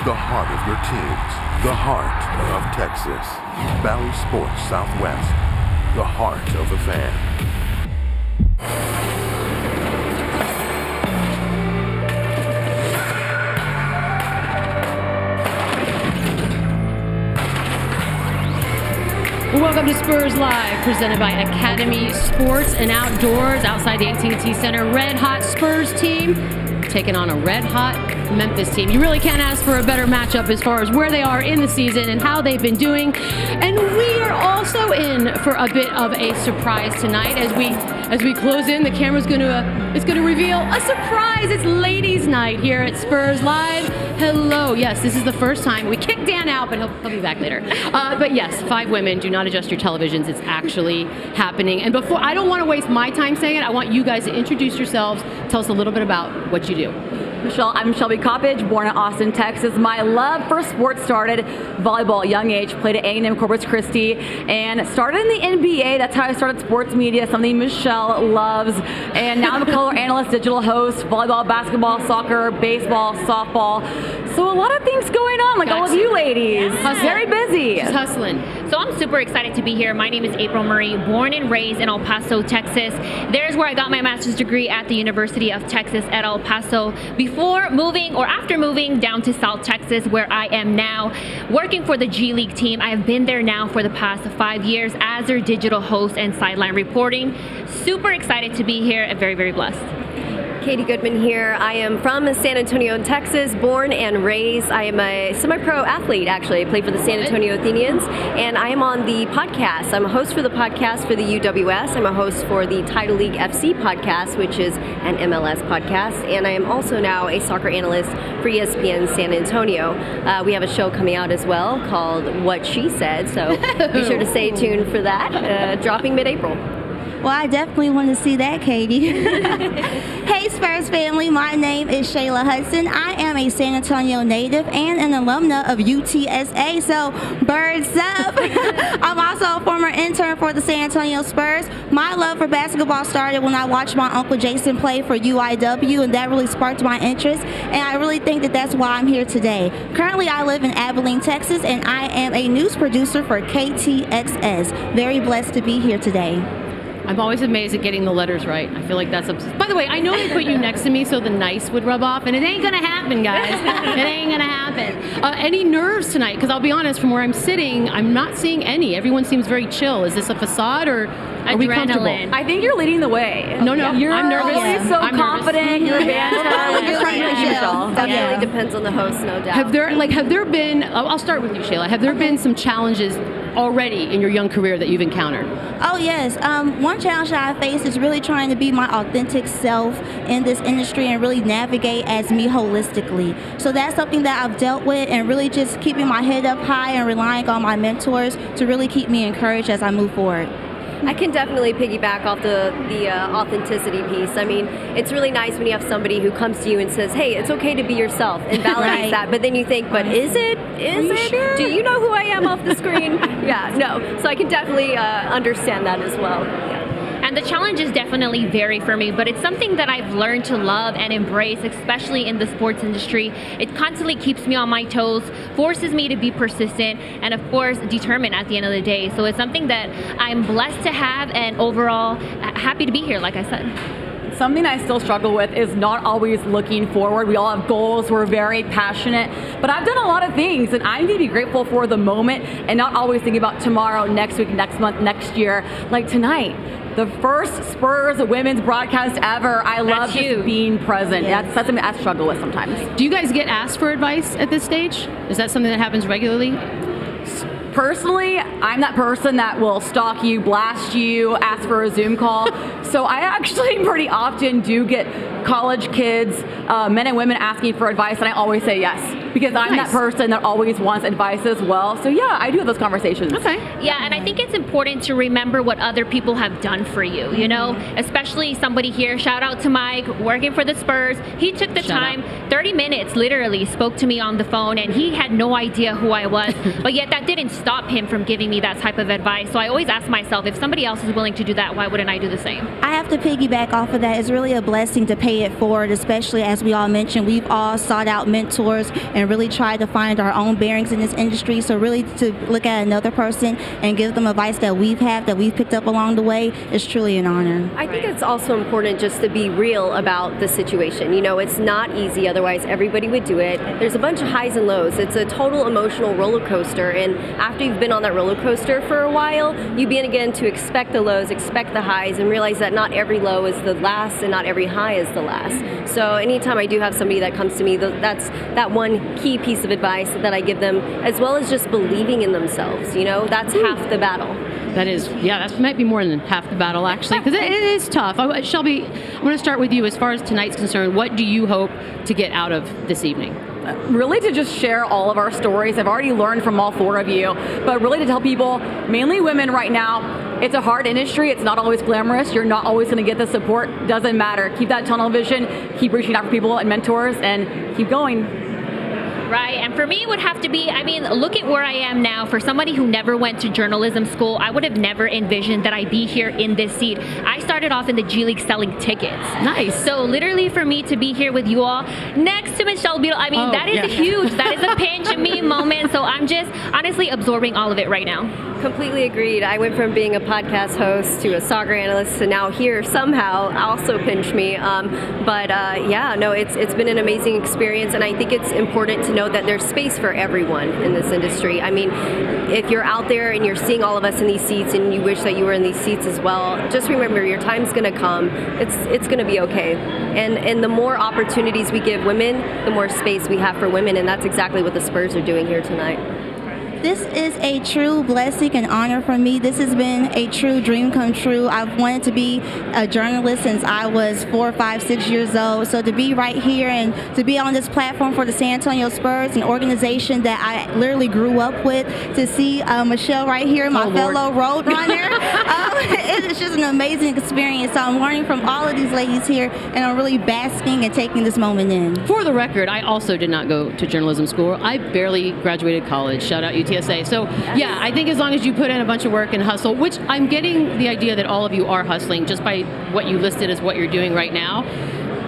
The heart of your teams. The heart of Texas. Bally Sports Southwest. The heart of the fan. Welcome to Spurs Live, presented by Academy Sports and Outdoors outside the AT&T Center. Red hot Spurs team taking on a red hot Memphis team. You really can't ask for a better matchup as far as where they are in the season and how they've been doing. And we are also in for a bit of a surprise tonight as we close in. The camera's going to reveal a surprise. It's ladies' night here at Spurs Live. Hello. Yes, this is the first time. We kicked Dan out, but he'll be back later. But yes, 5 women. Do not adjust your televisions. It's actually happening. And before, I don't want to waste my time saying it. I want you guys to introduce yourselves. Tell us a little bit about what you do. I'm Shelby Coppedge, born in Austin, Texas. My love for sports started volleyball at a young age. Played at A&M Corpus Christi and started in the NBA. That's how I started sports media, something Michelle loves. And now I'm a color analyst, digital host, volleyball, basketball, soccer, baseball, softball. So a lot of things going on, like all of you ladies. Yeah. Very busy. She's hustling. So I'm super excited to be here. My name is April Marie, born and raised in El Paso, Texas. There's where I got my master's degree at the University of Texas at El Paso before moving or after moving down to South Texas, where I am now working for the G League team. I have been there now for the past 5 years as their digital host and sideline reporting. Super excited to be here and very, very blessed. Katie Goodman here. I am from San Antonio, Texas, born and raised. I am a semi-pro athlete, actually. I play for the San Antonio Athenians, and I am on the podcast. I'm a host for the podcast for the UWS. I'm a host for the Title League FC podcast, which is an MLS podcast, and I am also now a soccer analyst for ESPN San Antonio. We have a show coming out as well called What She Said, so be sure to stay tuned for that, dropping mid-April. Well, I definitely want to see that, Katie. Hey, Spurs family. My name is Shayla Hudson. I am a San Antonio native and an alumna of UTSA, so birds up. I'm also a former intern for the San Antonio Spurs. My love for basketball started when I watched my Uncle Jason play for UIW, and that really sparked my interest, and I really think that that's why I'm here today. Currently, I live in Abilene, Texas, and I am a news producer for KTXS. Very blessed to be here today. I'm always amazed at getting the letters right. I feel like that's by the way, I know they put you next to me so the nice would rub off, and it ain't gonna happen, guys. It ain't gonna happen. Any nerves tonight? Because I'll be honest, from where I'm sitting, I'm not seeing any. Everyone seems very chill. Is this a facade, or are we comfortable? I think you're leading the way. No, You're I'm nervous. always so I'm confident. nervous. You're banter. Definitely depends on the host, no doubt. Have there been? I'll start with you, Shayla. Have there been some challenges already in your young career that you've encountered? Oh, yes. One challenge that I face is really trying to be my authentic self in this industry and really navigate as me holistically. So that's something that I've dealt with, and really just keeping my head up high and relying on my mentors to really keep me encouraged as I move forward. I can definitely piggyback off the authenticity piece. I mean, it's really nice when you have somebody who comes to you and says, hey, it's okay to be yourself, and validates Right. that. But then you think, but is it? Is it? Sure? Do you know who I am off the screen? Yeah, no. So I can definitely understand that as well. Yeah. And the challenges definitely vary for me, but it's something that I've learned to love and embrace, especially in the sports industry. It constantly keeps me on my toes, forces me to be persistent, and of course, determined at the end of the day. So it's something that I'm blessed to have, and overall, happy to be here, like I said. Something I still struggle with is not always looking forward. We all have goals, we're very passionate, but I've done a lot of things, and I need to be grateful for the moment and not always thinking about tomorrow, next week, next month, next year. Like tonight, the first Spurs women's broadcast ever. I love just being present. Yes. That's something I struggle with sometimes. Do you guys get asked for advice at this stage? Is that something that happens regularly? Personally, I'm that person that will stalk you, blast you, ask for a Zoom call. So I actually pretty often do get college kids, men and women asking for advice, and I always say yes. Because I'm that person that always wants advice as well. So yeah, I do have those conversations. Okay. Yeah, and I think it's important to remember what other people have done for you, you know, especially somebody here, shout out to Mike, working for the Spurs. He took the time, 30 minutes literally, spoke to me on the phone, and he had no idea who I was, but yet that didn't stop him from giving me that type of advice. So I always ask myself, if somebody else is willing to do that, why wouldn't I do the same? I have to piggyback off of that. It's really a blessing to pay it forward, especially as we all mentioned, we've all sought out mentors and and really try to find our own bearings in this industry. So really to look at another person and give them advice that we've picked up along the way is truly an honor. I think it's also important just to be real about the situation. You know, it's not easy, otherwise everybody would do it. There's a bunch of highs and lows. It's a total emotional roller coaster, and after you've been on that roller coaster for a while, you begin again to expect the lows, expect the highs, and realize that not every low is the last and not every high is the last. So anytime I do have somebody that comes to me, that's that one key piece of advice that I give them, as well as just believing in themselves. You know, that's half the battle. That is, yeah, that might be more than half the battle, actually, because it is tough. Shelby, I'm going to start with you. As far as tonight's concerned, what do you hope to get out of this evening? Really to just share all of our stories. I've already learned from all four of you, but really to tell people, mainly women right now, it's a hard industry. It's not always glamorous. You're not always going to get the support. Doesn't matter. Keep that tunnel vision. Keep reaching out for people and mentors, and keep going. Right, and for me it would have to be, I mean, look at where I am now. For somebody who never went to journalism school, I would have never envisioned that I'd be here in this seat. I started off in the G League selling tickets. Nice. So literally for me to be here with you all next to Michelle Beadle, I mean, that is a huge, that is a pinch me moment. So I'm just honestly absorbing all of it right now. Completely agreed. I went from being a podcast host to a soccer analyst to now here somehow also pinch me. It's been an amazing experience, and I think it's important to know that there's space for everyone in this industry. I mean, if you're out there and you're seeing all of us in these seats and you wish that you were in these seats as well, just remember your time's going to come. It's going to be okay. And the more opportunities we give women, the more space we have for women, and that's exactly what the Spurs are doing here tonight. This is a true blessing and honor for me. This has been a true dream come true. I've wanted to be a journalist since I was 4, 5, 6 years old. So to be right here and to be on this platform for the San Antonio Spurs, an organization that I literally grew up with, to see Michelle right here, my fellow road runner, it's just an amazing experience. So I'm learning from all of these ladies here, and I'm really basking and taking this moment in. For the record, I also did not go to journalism school. I barely graduated college. Shout out UTSA. So yeah, I think as long as you put in a bunch of work and hustle, which I'm getting the idea that all of you are hustling just by what you listed as what you're doing right now,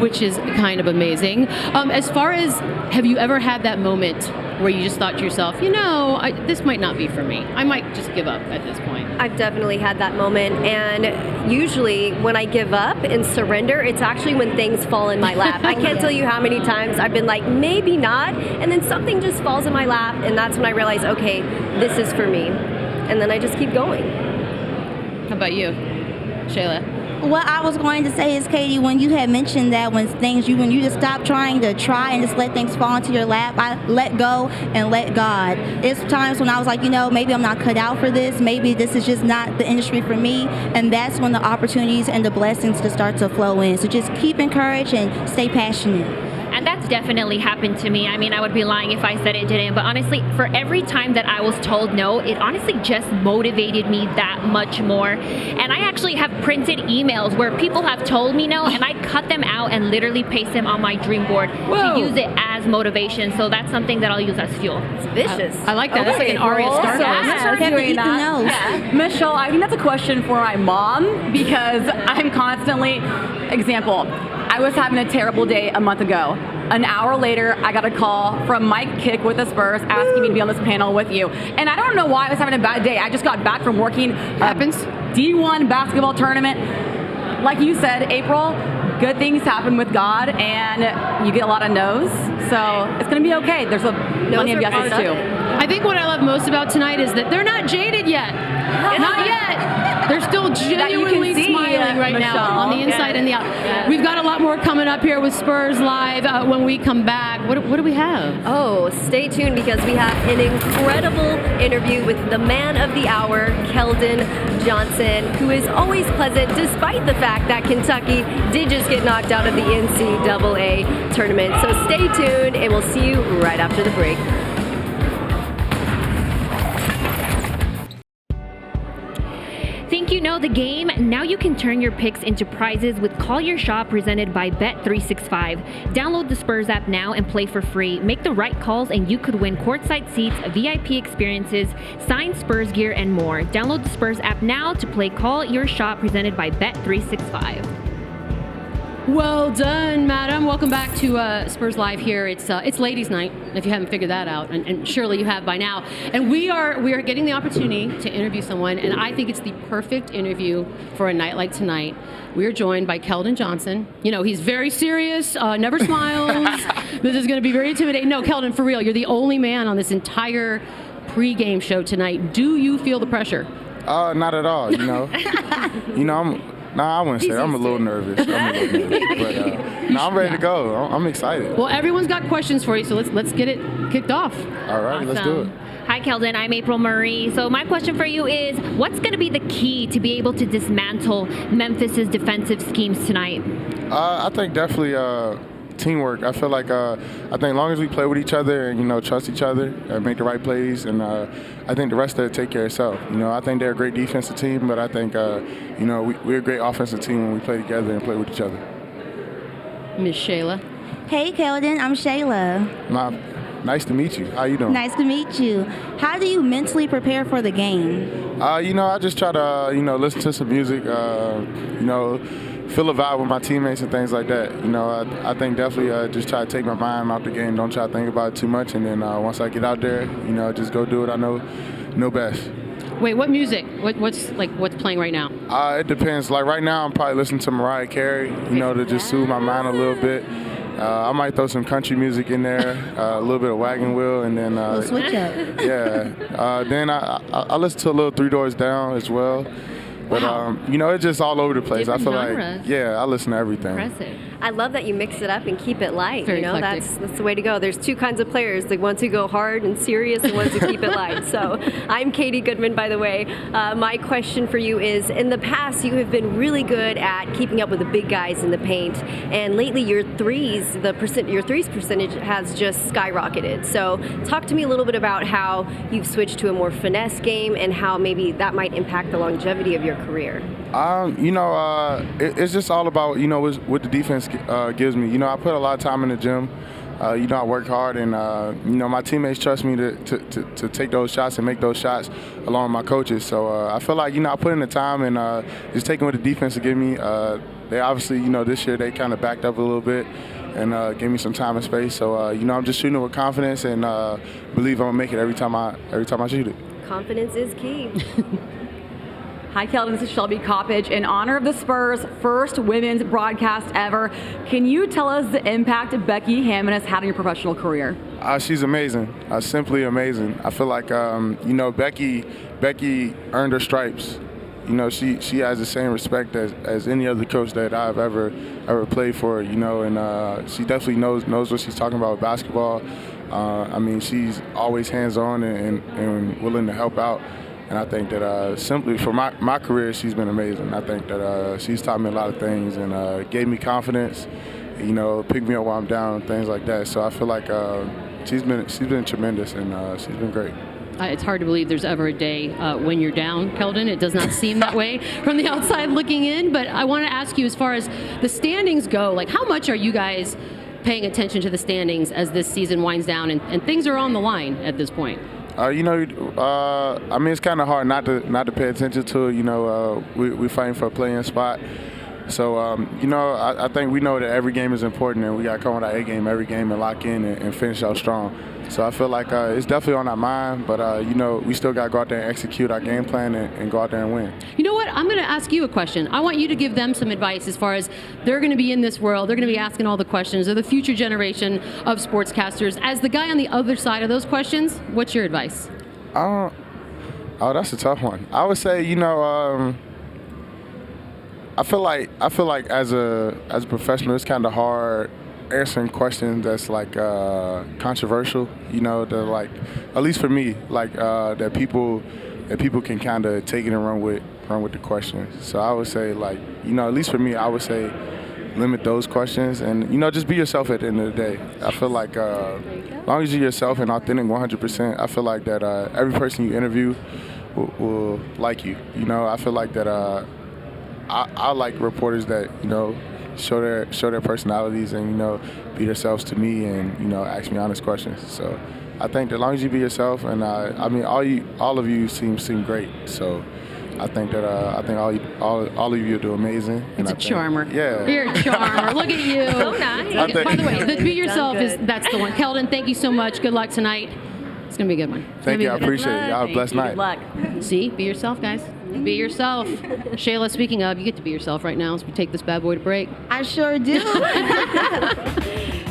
which is kind of amazing. As far as, have you ever had that moment where you just thought to yourself, this might not be for me. I might just give up at this point. I've definitely had that moment, and usually when I give up and surrender, it's actually when things fall in my lap. I can't tell you how many times I've been like, maybe not, and then something just falls in my lap, and that's when I realize, okay, this is for me. And then I just keep going. How about you, Shayla? What I was going to say is, Katie, when you had mentioned that when you just stop trying to try and just let things fall into your lap, I let go and let God. It's times when I was like, maybe I'm not cut out for this. Maybe this is just not the industry for me. And that's when the opportunities and the blessings just start to flow in. So just keep encouraged and stay passionate. And that's definitely happened to me. I mean, I would be lying if I said it didn't. But honestly, for every time that I was told no, it honestly just motivated me that much more. And I actually have printed emails where people have told me no, and I cut them out and literally paste them on my dream board to use it as motivation. So that's something that I'll use as fuel. It's vicious. I like that. That's like an Arya Stark. Michelle, I think that's a question for my mom, because I'm constantly, example, I was having a terrible day a month ago. An hour later, I got a call from Mike Kick with the Spurs asking me to be on this panel with you. And I don't know why I was having a bad day. I just got back from working Happens. D1 basketball tournament. Like you said, April, good things happen with God, and you get a lot of no's. So it's going to be okay. There's plenty of yeses too. I think what I love most about tonight is that they're not jaded yet. Not yet. They're still genuinely smiling right Michelle, now on the inside and the out. Yes. We've got a lot more coming up here with Spurs Live when we come back. What do we have? Oh, stay tuned, because we have an incredible interview with the man of the hour, Keldon Johnson, who is always pleasant despite the fact that Kentucky did just get knocked out of the NCAA tournament. So stay tuned, and we'll see you right after the break. Think you know the game? Now you can turn your picks into prizes with Call Your Shot presented by Bet365. Download the Spurs app now and play for free. Make the right calls and you could win courtside seats, VIP experiences, signed Spurs gear, and more. Download the Spurs app now to play Call Your Shot presented by Bet365. Well done, madam. Welcome back to Spurs Live here. It's ladies' night, if you haven't figured that out, and surely you have by now. And we are getting the opportunity to interview someone, and I think it's the perfect interview for a night like tonight. We are joined by Keldon Johnson. You know, he's very serious, never smiles. This is going to be very intimidating. No, Keldon, for real, you're the only man on this entire pregame show tonight. Do you feel the pressure? Not at all, you know. I wouldn't say that. I'm a little nervous. But I'm ready to go. I'm excited. Well, everyone's got questions for you, so let's get it kicked off. All right, let's do it. Hi, Keldon. I'm April Murray. So my question for you is, what's going to be the key to be able to dismantle Memphis's defensive schemes tonight? I think definitely teamwork. I feel like I think as long as we play with each other and trust each other, make the right plays, and I think the rest of it take care of itself. I think they're a great defensive team, but I think we're a great offensive team when we play together and play with each other. Miss Shayla. Hey, Keldon, I'm Shayla. Nice to meet you. How you doing? Nice to meet you. How do you mentally prepare for the game? I just try to listen to some music. Feel a vibe with my teammates and things like that. I think definitely just try to take my mind out the game. Don't try to think about it too much. And then once I get out there, just go do what I know best. Wait, what music? What's playing right now? It depends. Like right now, I'm probably listening to Mariah Carey, to just soothe my mind a little bit. I might throw some country music in there, a little bit of Wagon Wheel, and then switch up. Yeah. Then I listen to a little 3 Doors Down as well. But, wow. It's just all over the place. Different I feel genres. like, I listen to everything. Impressive. I love that you mix it up and keep it light. Very That's eclectic. the way to go. There's two kinds of players: the ones who go hard and serious, and ones who keep it light. So I'm Katie Goodman, by the way. My question for you is: in the past, you have been really good at keeping up with the big guys in the paint, and lately your threes percentage has just skyrocketed. So talk to me a little bit about how you've switched to a more finesse game and how maybe that might impact the longevity of your career. It's just all about what the defense gives me. I put a lot of time in the gym. I work hard, and my teammates trust me to take those shots and make those shots along with my coaches. So I feel like I put in the time and just taking what the defense will give me. They obviously this year they kind of backed up a little bit and gave me some time and space. So I'm just shooting it with confidence and believe I'm gonna make it every time I shoot it. Confidence is key. Hi, Keldon. This is Shelby Coppedge. In honor of the Spurs' first women's broadcast ever, can you tell us the impact Becky Hammond has had on your professional career? She's amazing. Simply amazing. I feel like Becky earned her stripes. She has the same respect as any other coach that I've ever played for. And she definitely knows what she's talking about with basketball. She's always hands-on and willing to help out. And I think that simply for my career, she's been amazing. I think that she's taught me a lot of things and gave me confidence, picked me up while I'm down and things like that. So I feel like she's been tremendous and she's been great. It's hard to believe there's ever a day when you're down, Keldon. It does not seem that way from the outside looking in. But I want to ask you, as far as the standings go, how much are you guys paying attention to the standings as this season winds down and things are on the line at this point? It's kind of hard not to pay attention to it. We're fighting for a play-in spot. So, I think we know that every game is important, and we got to come with our A game every game and lock in and finish out strong. So I feel like it's definitely on our mind, but, we still got to go out there and execute our game plan and go out there and win. You know what? I'm going to ask you a question. I want you to give them some advice as far as they're going to be in this world. They're going to be asking all the questions. They're the future generation of sportscasters. As the guy on the other side of those questions, what's your advice? That's a tough one. I would say, I feel like as a professional, it's kind of hard answering questions that's controversial. At least for me, that people can kind of take it and run with the questions. So I would say at least for me, I would say limit those questions and just be yourself at the end of the day. I feel like as long as you're yourself and authentic 100%, I feel like that every person you interview will like you. I feel like that I like reporters that show their personalities and be themselves to me and ask me honest questions. So I think that as long as you be yourself and all of you seem great. So I think all of you do amazing. It's a charmer. Yeah. You're a charmer. Look at you. So nice. By the way, the Be Yourself that's the one. Keldon, thank you so much. Good luck tonight. It's going to be a good one. Thank you. I appreciate it. Y'all have a blessed night. Good luck. See? Be yourself, guys. Be yourself. Shayla, speaking of, you get to be yourself right now as we take this bad boy to break. I sure do.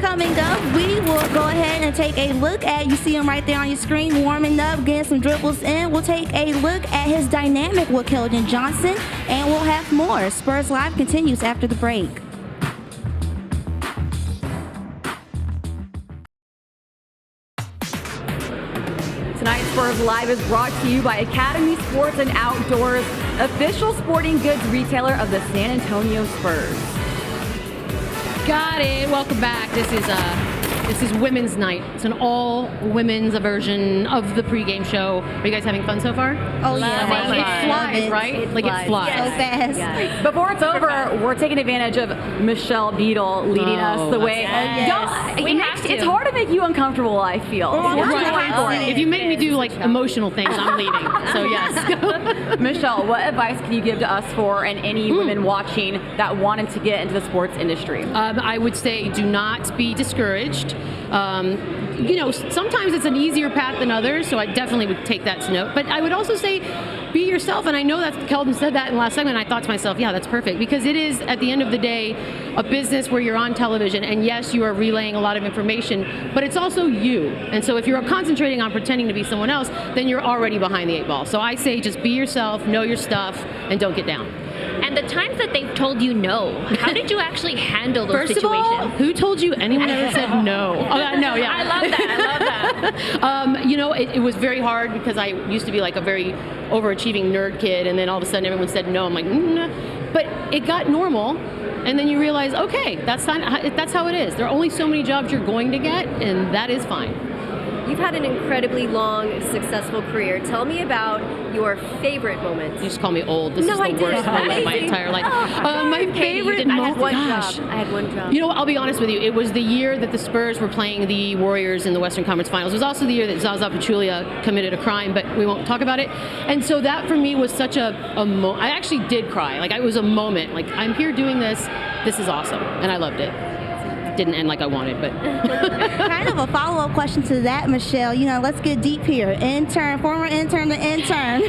Coming up, we will go ahead and take a look at, you see him right there on your screen, warming up, getting some dribbles in. We'll take a look at his dynamic with Keldon Johnson, and we'll have more. Spurs Live continues after the break. Tonight's Spurs Live is brought to you by Academy Sports and Outdoors, official sporting goods retailer of the San Antonio Spurs. Got it. Welcome back. This is Women's Night. It's an all-women's version of the pregame show. Are you guys having fun so far? Oh, yeah. It flies, right? It flies. So fast. Yes. Before it's over, we're taking advantage of Michelle Beadle leading us the way. It's hard to make you uncomfortable, I feel. If you make me do emotional things, I'm leaving. So yes. Michelle, what advice can you give to us and any women watching that wanted to get into the sports industry? I would say do not be discouraged. Sometimes it's an easier path than others, so I definitely would take that to note. But I would also say be yourself, and I know that Keldon said that in the last segment, and I thought to myself, yeah, that's perfect, because it is, at the end of the day, a business where you're on television, and yes, you are relaying a lot of information, but it's also you. And so if you're concentrating on pretending to be someone else, then you're already behind the 8 ball. So I say just be yourself, know your stuff, and don't get down. And the times that they've told you no, how did you actually handle those situations? situations? First of all, who told you anyone ever said no? No, yeah. I love that. It was very hard because I used to be like a very overachieving nerd kid, and then all of a sudden everyone said no. I'm like, but it got normal. And then you realize, okay, that's how it is. There are only so many jobs you're going to get, and that is fine. You've had an incredibly long, successful career. Tell me about your favorite moments. You just call me old. This is the worst moment of my entire life. My favorite moment. I had one job. I'll be honest with you. It was the year that the Spurs were playing the Warriors in the Western Conference Finals. It was also the year that Zaza Pachulia committed a crime, but we won't talk about it. And so that for me was such a moment. I actually did cry. It was a moment. I'm here doing this. This is awesome, and I loved it. Didn't end like I wanted, but kind of a follow-up question to that, Michelle. Let's get deep here. Former intern to intern.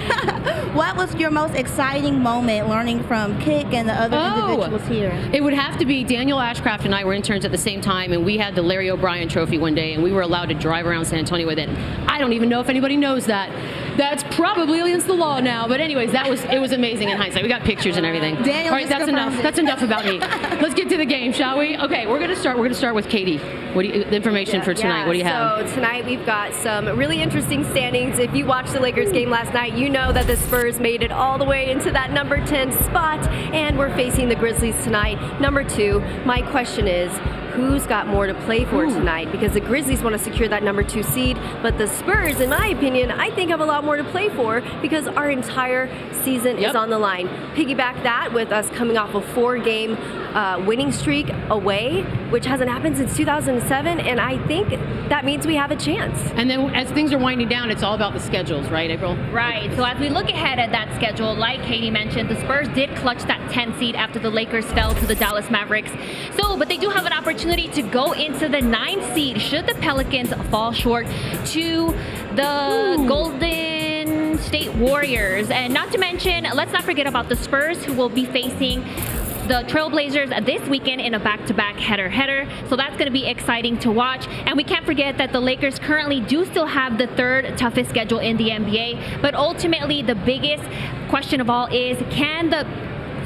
What was your most exciting moment learning from Kick and the other individuals here? It would have to be Daniel Ashcraft and I were interns at the same time, and we had the Larry O'Brien Trophy one day, and we were allowed to drive around San Antonio with it. I don't even know if anybody knows that. That's probably against the law now, but anyways, it was amazing in hindsight. We got pictures and everything. Daniel, all right, that's enough. That's enough about me. Let's get to the game, shall we? Okay, we're gonna start with Katie. The information for tonight? What do you have? So tonight we've got some really interesting standings. If you watched the Lakers game last night, you know that the Spurs made it all the way into that number 10 spot, and we're facing the Grizzlies tonight, number 2. My question is, who's got more to play for tonight? Because the Grizzlies want to secure that number 2 seed, but the Spurs, in my opinion, I think have a lot more to play for because our entire season is on the line. Piggyback that with us coming off a 4-game winning streak away, which hasn't happened since 2007, and I think that means we have a chance. And then as things are winding down, it's all about the schedules, right, April? Right. So as we look ahead at that schedule, like Katie mentioned, the Spurs did clutch that 10 seed after the Lakers fell to the Dallas Mavericks. But they do have an opportunity to go into the 9th seed should the Pelicans fall short to the Golden State Warriors. And not to mention, let's not forget about the Spurs, who will be facing the Trailblazers this weekend in a back-to-back header. So that's going to be exciting to watch. And we can't forget that the Lakers currently do still have the 3rd toughest schedule in the NBA. But ultimately, the biggest question of all is, can the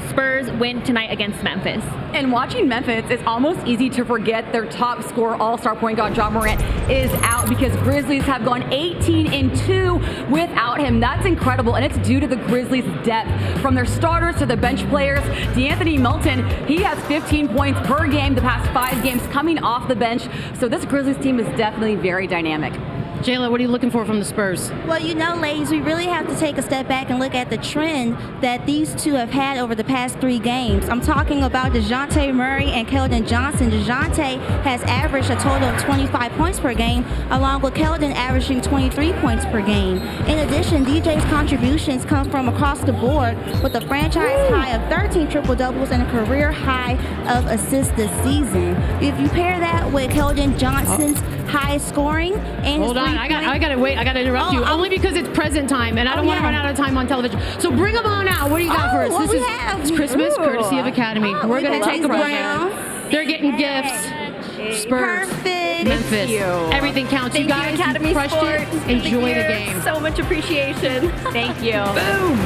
Spurs win tonight against Memphis? And watching Memphis, it's almost easy to forget their top scorer, all-star point guard Ja Morant is out because Grizzlies have gone 18-2 without him. That's incredible, and it's due to the Grizzlies' depth. From their starters to the bench players, DeAnthony Melton, he has 15 points per game the past 5 games coming off the bench. So this Grizzlies team is definitely very dynamic. Shayla, what are you looking for from the Spurs? Well, ladies, we really have to take a step back and look at the trend that these two have had over the past 3 games. I'm talking about DeJounte Murray and Keldon Johnson. DeJounte has averaged a total of 25 points per game, along with Keldon averaging 23 points per game. In addition, DJ's contributions come from across the board with a franchise high of 13 triple-doubles and a career high of assists this season. If you pair that with Keldon Johnson's high scoring and Hold on, I got to wait. I got to interrupt you. Only because it's present time, and I don't want to run out of time on television. So bring them on out. What do you got for us? What we have? It's Christmas, courtesy of Academy. We're going to take a break. Brown. They're getting gifts. Spurs. Perfect. Memphis. Everything counts. Thank you guys Academy crushed Sports. it. Enjoy the game. So much appreciation. Thank you. Boom.